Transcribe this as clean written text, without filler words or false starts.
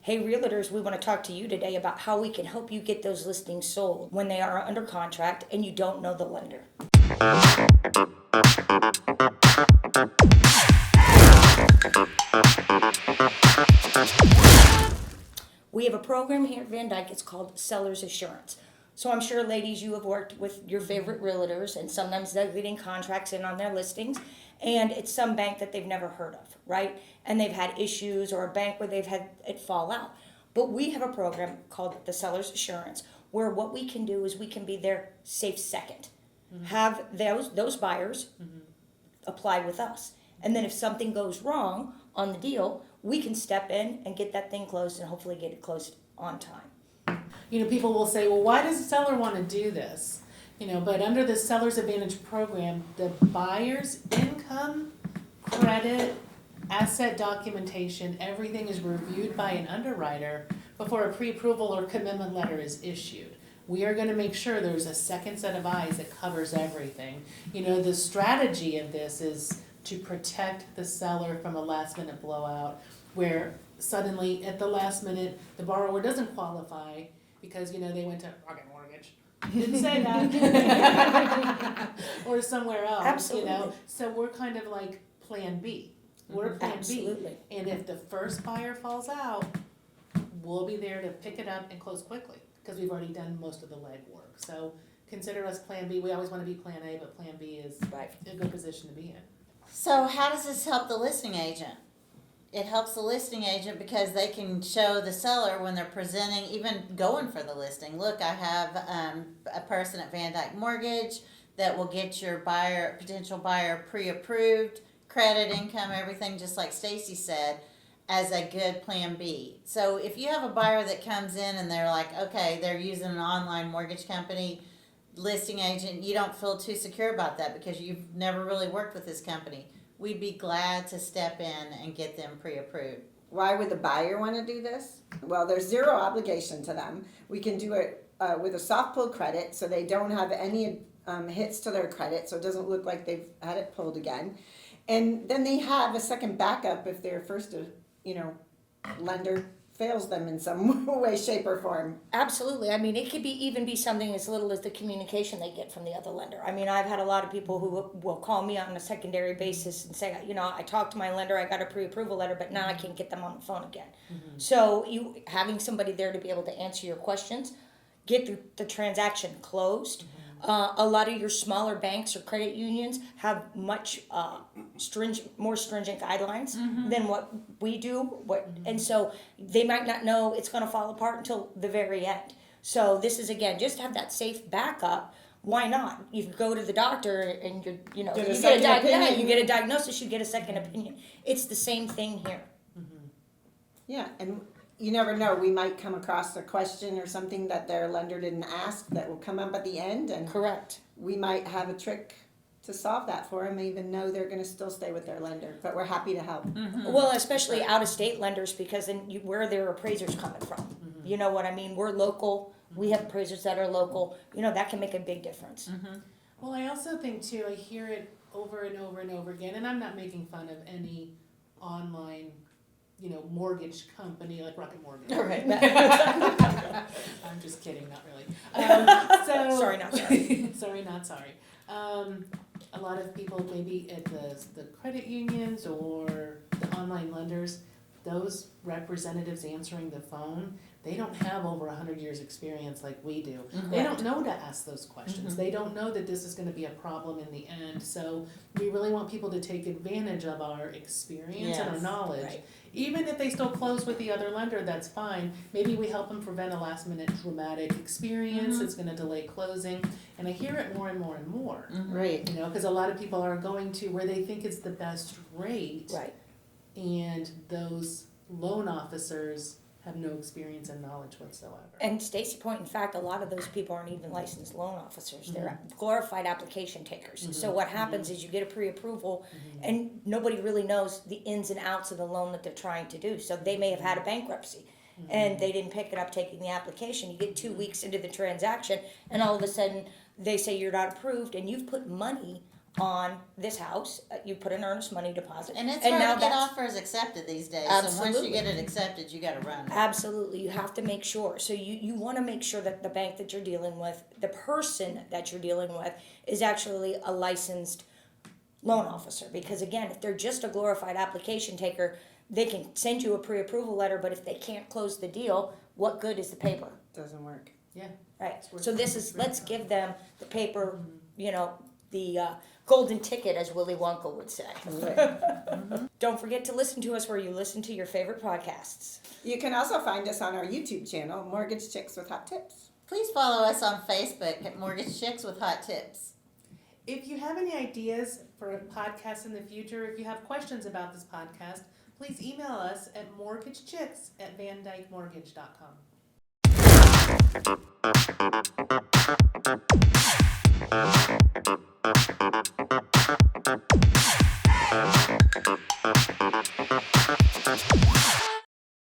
Hey realtors, we want to talk to you today about how we can help you get those listings sold when they are under contract and you don't know the lender. We have a program here at VanDyk. It's called Seller's Assurance. So I'm sure, ladies, you have worked with your favorite realtors, and sometimes they're getting contracts in on their listings, and it's some bank that they've never heard of, right? And they've had issues, or a bank where they've had it fall out. But we have a program called the Seller's Assurance, where what we can do is we can be their safe second. Have those buyers apply with us. And then if something goes wrong on the deal, we can step in and get that thing closed and hopefully get it closed on time. You know, people will say, well, why does the seller want to do this? You know, but under the Seller's Advantage program, the buyer's income, credit, asset documentation, everything is reviewed by an underwriter before a pre-approval or commitment letter is issued. We are going to make sure there's a second set of eyes that covers everything. You know, the strategy of this is to protect the seller from a last minute blowout where suddenly at the last minute the borrower doesn't qualify because, you know, they went to Rocket Mortgage. Didn't say that. Or somewhere else. Absolutely. You know. So we're kind of like plan B. We're plan Absolutely. B. And if the first buyer falls out, we'll be there to pick it up and close quickly because we've already done most of the legwork. So consider us plan B. We always want to be plan A, but plan B is Right. a good position to be in. So how does this help the listing agent? It helps the listing agent because they can show the seller when they're presenting, even going for the listing. Look, I have a person at VanDyk Mortgage that will get your potential buyer pre-approved, credit, income, everything, just like Stacy said, as a good plan B. So if you have a buyer that comes in and they're like, okay, they're using an online mortgage company, listing agent, you don't feel too secure about that because you've never really worked with this company, we'd be glad to step in and get them pre-approved. Why would the buyer want to do this? Well, there's zero obligation to them. We can do it with a soft pull credit, so they don't have any hits to their credit, so it doesn't look like they've had it pulled again. And then they have a second backup if their first, lender fails them in some way, shape, or form. Absolutely. I mean, it could even be something as little as the communication they get from the other lender. I mean, I've had a lot of people who will call me on a secondary basis and say, I talked to my lender, I got a pre-approval letter, but now I can't get them on the phone again. So you having somebody there to be able to answer your questions, get the transaction closed. A lot of your smaller banks or credit unions have much more stringent guidelines than what we do. And so they might not know it's going to fall apart until the very end. So this is, again, just have that safe backup. Why not? You go to the doctor and you get a diagnosis, you get a second opinion. It's the same thing here. Yeah, and you never know. We might come across a question or something that their lender didn't ask that will come up at the end, and Correct. we might have a trick to solve that for them, even though they're going to still stay with their lender. But we're happy to help. Well, especially out-of-state lenders, because then where are their appraisers coming from? You know what I mean? We're local. We have appraisers that are local. That can make a big difference. Well, I also think too, I hear it over and over and over again, and I'm not making fun of any online, mortgage company like Rocket Mortgage. All right. I'm just kidding, not really. Sorry, not sorry. Sorry, not sorry. A lot of people maybe at the credit unions or the online lenders, those representatives answering the phone, they don't have over 100 years experience like we do. They don't know to ask those questions. They don't know that this is going to be a problem in the end. So we really want people to take advantage of our experience and our Yes, knowledge. right. Even if they still close with the other lender, that's fine. Maybe we help them prevent a last minute dramatic experience that's going to delay closing. And I hear it more and more and more. Right. Because a lot of people are going to where they think it's the best rate. Right. And those loan officers have no experience and knowledge whatsoever. And Stacy Point, in fact, a lot of those people aren't even licensed loan officers. They're glorified application takers. So what happens is you get a pre-approval and nobody really knows the ins and outs of the loan that they're trying to do. So they may have had a bankruptcy and they didn't pick it up taking the application. You get 2 weeks into the transaction and all of a sudden they say you're not approved and you've put money on this house. You put an earnest money deposit. And it's now hard to get that's- offers accepted these days, so once Absolutely. you get it accepted, you gotta run. Absolutely, you have to make sure. So you want to make sure that the bank that you're dealing with, the person that you're dealing with, is actually a licensed loan officer. Because again, if they're just a glorified application taker, they can send you a pre-approval letter, but if they can't close the deal, what good is the paper? Doesn't work. Yeah. Right. worth So this is, let's give them the paper, you know, the golden ticket, as Willy Wonka would say. Don't forget to listen to us where you listen to your favorite podcasts. You can also find us on our YouTube channel, Mortgage Chicks with Hot Tips. Please follow us on Facebook at Mortgage Chicks with Hot Tips. If you have any ideas for a podcast in the future, if you have questions about this podcast, please email us at mortgagechicks@vandykemortgage.com.